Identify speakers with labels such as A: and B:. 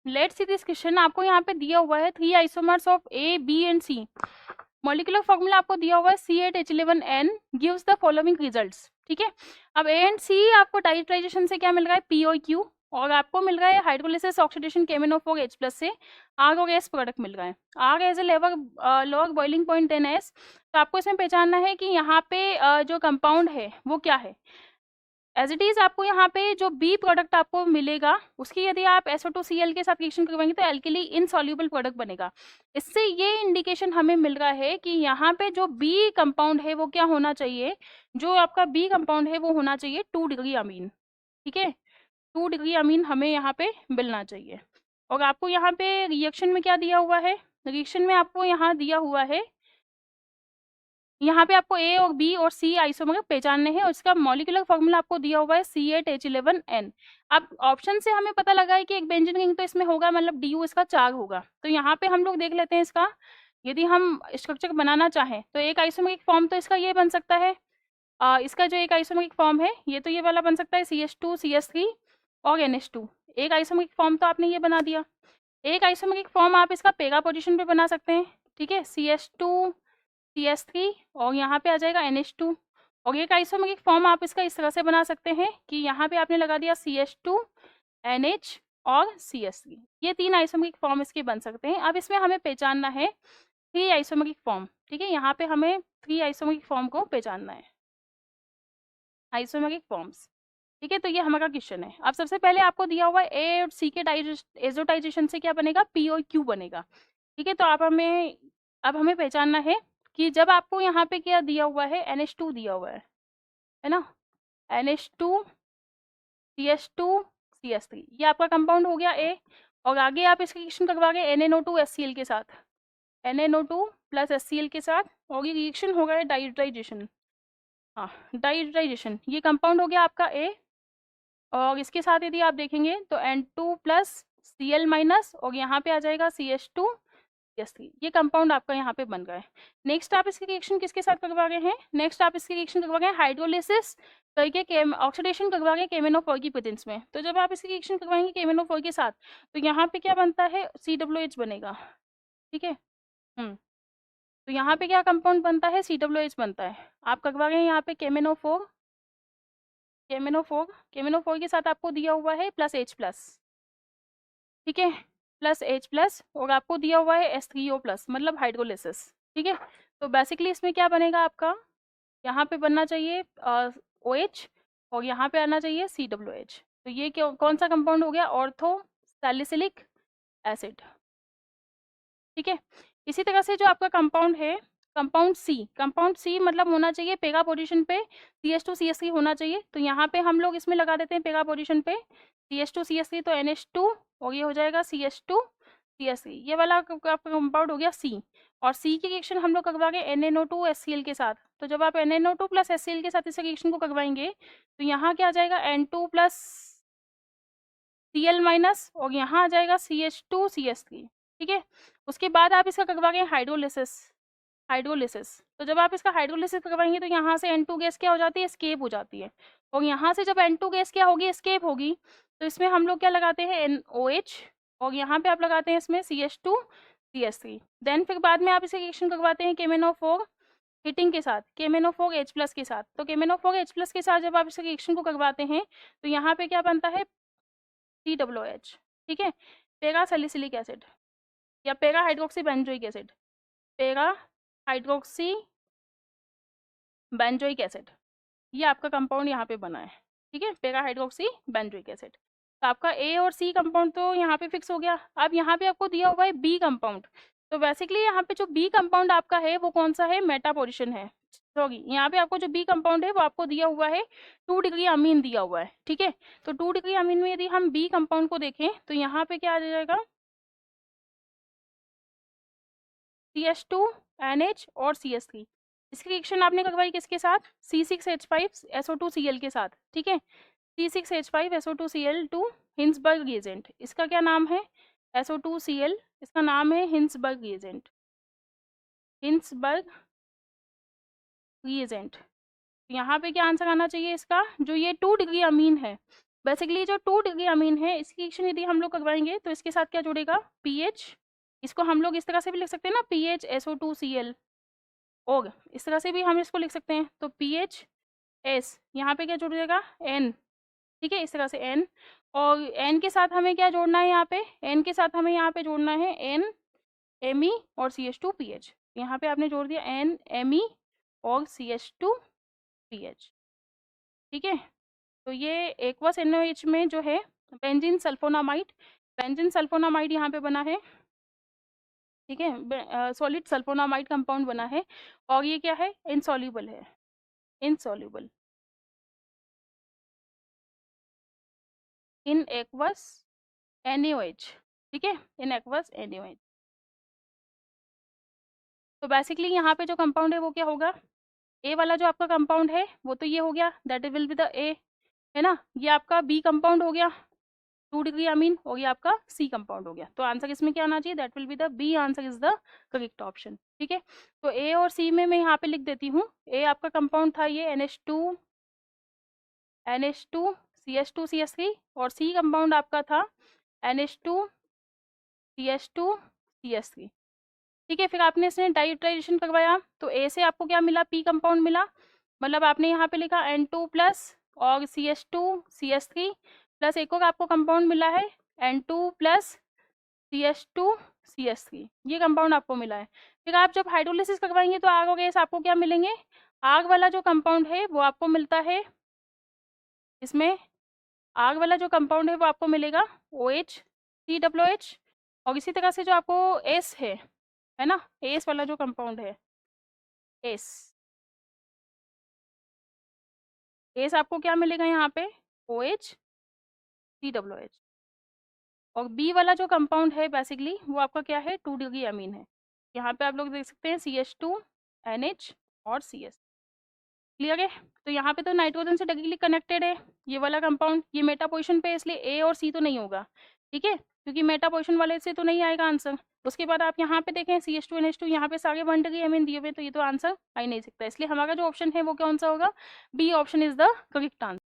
A: Let's see this question. आपको यहाँ पे दिया हुआ है 3 isomers of A B and C. Molecular formula आपको दिया हुआ है C8H11N gives the following results. ठीक है, अब ए एंड सी आपको डाइट्राइजेशन से क्या मिल रहा है, पी और क्यू, और आपको मिल रहा है hydrolysis oxidation KMnO4 H plus से आर और एस प्रोडक्ट मिल रहा है। R as a lower boiling point then S. तो आपको इसमें पहचानना है कि यहाँ पे जो कंपाउंड है वो क्या है। एज इट इज आपको यहाँ पे जो बी प्रोडक्ट आपको मिलेगा उसकी यदि आप SO2Cl के साथ रिएक्शन करवाएंगे तो एल्कली इनसॉल्युबल प्रोडक्ट बनेगा। इससे ये इंडिकेशन हमें मिल रहा है कि यहाँ पे जो बी कंपाउंड है वो क्या होना चाहिए, जो आपका बी कंपाउंड है वो होना चाहिए 2 डिग्री अमीन। ठीक है, 2 डिग्री अमीन हमें यहाँ पे मिलना चाहिए। और आपको यहाँ पे रिएक्शन में क्या दिया हुआ है, रिएक्शन में आपको यहाँ दिया हुआ है, यहाँ पे आपको ए और बी और सी आइसोमर पहचानने हैं और इसका मॉलिक्यूलर फॉर्मूला आपको दिया हुआ है C8H11N। अब ऑप्शन से हमें पता लगा है कि एक बेंजीन रिंग तो इसमें होगा, मतलब DU इसका 4 होगा। तो यहाँ पे हम लोग देख लेते हैं इसका, यदि हम स्ट्रक्चर बनाना चाहें तो एक आइसोमरिक फॉर्म तो इसका ये बन सकता है, इसका जो एक आइसोमरिक फॉर्म है ये तो ये वाला बन सकता है CH2 CH3 और NH2। एक आइसोमरिक फॉर्म तो आपने ये बना दिया। एक आइसोमरिक फॉर्म आप इसका पेगा पोजिशन पे बना सकते हैं। ठीक है, CH2 CH3 और यहाँ पे आ जाएगा NH2। और एक आइसोमरिक फॉर्म आप इसका इस तरह से बना सकते हैं कि यहाँ पे आपने लगा दिया CH2 NH और CH3। ये 3 आइसोमरिक फॉर्म इसके बन सकते हैं। अब इसमें हमें पहचानना है 3 आइसोमरिक फॉर्म। ठीक है, यहाँ पे हमें 3 आइसोमरिक फॉर्म को पहचानना है, आइसोमरिक फॉर्म्स। ठीक है, तो ये हमारा क्वेश्चन है। अब सबसे पहले आपको दिया हुआ है ए और सी के एजोटाइजेशन से क्या बनेगा, पी और क्यू बनेगा। ठीक है, तो अब हमें पहचानना है कि जब आपको यहाँ पे क्या दिया हुआ है, NH2 दिया हुआ है ना, NH2 CH2 CH3, ये आपका कंपाउंड हो गया ए। और आगे आप इसका रिएक्शन करवा गए NaNO2 HCl के साथ, NaNO2 प्लस HCl के साथ, और ये रिएक्शन हो गया डाइड्राइजेशन। हाँ, डाइड्राइजेशन, ये कंपाउंड हो गया आपका ए। और इसके साथ यदि आप देखेंगे तो N2 प्लस Cl माइनस, और यहाँ पे आ जाएगा CH2 CH3। ये कंपाउंड आपका यहाँ पे बन गया है। नेक्स्ट आप इसकी रिएक्शन किसके साथ करवा रहे हैं, नेक्स्ट आप इसकी रिएक्शन करवा रहे हैं हाइड्रोलिसिस करके ऑक्सीडेशन करवा रहे हैं KMnO4 की प्रेजेंस में। तो जब आप इसकी रिएक्शन करवाएंगे KMnO4 के साथ तो यहाँ पे क्या बनता है, COOH बनेगा। ठीक है, तो यहाँ पे क्या कंपाउंड बनता है, COOH बनता है। आप करवा रहे हैं यहाँ पे KMnO4 के साथ आपको दिया हुआ है प्लस H प्लस। ठीक है, प्लस H प्लस, और आपको दिया हुआ है H3O प्लस, मतलब हाइड्रोलिसिस। ठीक है, तो बेसिकली इसमें क्या बनेगा आपका, यहाँ पे बनना चाहिए OH और यहाँ पे आना चाहिए COOH। तो ये कौन सा कंपाउंड हो गया, ऑर्थो सैलिसिलिक एसिड। ठीक है, इसी तरह से जो आपका कंपाउंड है, कंपाउंड सी मतलब होना चाहिए पेगा पोजीशन पे CH2 CH3 होना चाहिए। तो यहाँ पे हम लोग इसमें लगा देते हैं पेगा पोजीशन पे CH2 CH3, तो NH2 और ये हो जाएगा CH2 CH3। ये वाला आपका कंपाउंड हो गया सी। और सी की रिएक्शन हम लोग करवा गए NaNO2 HCl के साथ। तो जब आप NaNO2 प्लस HCl के साथ इस रिएक्शन को करवाएंगे तो यहाँ क्या आ जाएगा, N2 प्लस Cl माइनस, और यहाँ आ जाएगा CH2 CH3। ठीक है, उसके बाद आप इसका करवा गए हाइड्रोलिसिस। तो जब आप इसका हाइड्रोलिसिस करवाएंगे तो यहाँ से N2 गैस क्या हो जाती है, एस्केप हो जाती है। और यहाँ से जब N2 गैस क्या होगी, एस्केप होगी, तो इसमें हम लोग क्या लगाते हैं, NOH, और यहाँ पे आप लगाते हैं इसमें CH2 CH3। देन फिर बाद में आप इसे रिएक्शन करवाते हैं KMnO4 हीटिंग के साथ, KMnO4 H प्लस के साथ। तो KMnO4 H प्लस के साथ जब आप इस रिएक्शन को करवाते हैं तो यहाँ पे क्या बनता है, COOH। ठीक है, पेरा सैलिसिलिक एसिड या पेरा हाइड्रोक्सी बेंजोइक एसिड, पेरा हाइड्रोक्सी बेंजोइक एसिड, ये आपका कंपाउंड यहाँ पे बना है। ठीक है, पेरा हाइड्रोक्सी बेंजोइक एसिड। तो आपका ए और सी कंपाउंड तो यहाँ पे फिक्स हो गया। अब यहाँ पे आपको दिया हुआ है बी कंपाउंड। तो बेसिकली यहाँ पे जो बी कंपाउंड आपका है वो कौन सा है, मेटा पोजिशन है। सॉरी, यहाँ पे आपको जो बी कंपाउंड है वो आपको दिया हुआ है 2 डिग्री अमीन दिया हुआ है। ठीक है, तो 2 डिग्री अमीन में यदि हम बी कंपाउंड को देखें तो यहाँ पे क्या आ जाएगा, CH2 NH और CH3। इसकी रिएक्शन आपने करवाई किसके साथ, C6H5SO2Cl के साथ। ठीक है, C6H5SO2Cl2 हिंसबर्ग रिएजेंट, इसका क्या नाम है, SO2Cl, इसका नाम है हिंसबर्ग रिएजेंट, यहाँ पे क्या आंसर आना चाहिए इसका, जो ये 2 डिग्री अमीन है बेसिकली जो 2 डिग्री अमीन है इसकी रिएक्शन यदि हम लोग करवाएंगे तो इसके साथ क्या जुड़ेगा, पीएच। इसको हम लोग इस तरह से भी लिख सकते हैं ना, पीएच SO2Cl, और इस तरह से भी हम इसको लिख सकते हैं। तो पीएच एस, यहाँ पे क्या जुड़ जाएगा, एन, ठीक है, इस तरह से एन। और एन के साथ हमें क्या जोड़ना है, यहाँ पे एन के साथ हमें यहाँ पे जोड़ना है एन एम और CH2PH। यहाँ पे आपने जोड़ दिया एन एम और CH2PH, ठीक है। तो ये एक्वस NaOH में जो है बेंजीन सल्फोनामाइड, बेंजीन सल्फोनामाइड यहाँ पे बना है, ठीक है, सॉलिड सल्फोनामाइड कंपाउंड बना है। और ये क्या है, इनसॉल्यूबल है, इनसॉल्यूबल इन एक्वस NaOH, ठीक है, इन एक्वस NaOH। तो बेसिकली यहाँ पे जो कंपाउंड है वो क्या होगा, ए वाला जो आपका कंपाउंड है वो तो ये हो गया, दैट विल बी द ए, है ना। ये आपका बी कंपाउंड हो गया 2 डिग्री अमीन, और ये आपका सी कंपाउंड हो गया। तो आंसर इसमें क्या आना चाहिए, that will be the B, answer is the correct option, ठीक है। तो ए और सी में मैं यहाँ पे लिख देती हूँ, ए आपका कंपाउंड था ये NH2 CH2CH3, और सी कंपाउंड आपका था NH2 CH2 CH3, ठीक है। फिर आपने इसमें डाइट्राइजेशन करवाया तो ए से आपको क्या मिला, पी कंपाउंड मिला, मतलब आपने यहाँ पे लिखा N2 प्लस और CH2 CH3 प्लस एक और आपको कंपाउंड मिला है N2 प्लस CH2 CH3, ये कंपाउंड आपको मिला है। फिर आप जब हाइड्रोलिसिस करवाएंगे तो आग और गैस आपको क्या मिलेंगे, आग वाला जो कंपाउंड है वो आपको मिलता है, इसमें आग वाला जो कंपाउंड है वो आपको मिलेगा OH COOH, और इसी तरह से जो आपको एस है ना, एस वाला जो कंपाउंड है एस, एस आपको क्या मिलेगा यहाँ पे OH COOH। और बी वाला जो कंपाउंड है बेसिकली वो आपका क्या है, 2 डिग्री अमीन है। यहाँ पे आप लोग देख सकते हैं CH2NH और CS, क्लियर है। तो यहाँ पे तो नाइट्रोजन से डायरेक्टली कनेक्टेड है ये वाला कंपाउंड, ये मेटा पोजिशन पे, इसलिए ए और सी तो नहीं होगा, ठीक है, क्योंकि मेटा पोजिशन वाले से तो नहीं आएगा आंसर। उसके बाद आप यहाँ पे देखें CH2NH2, यहाँ पे सारे 1 डिग्री अमीन दिए हुए, तो ये तो आंसर आ ही नहीं सकता, इसलिए हमारा जो ऑप्शन है वो कौन सा होगा, B option is the correct answer.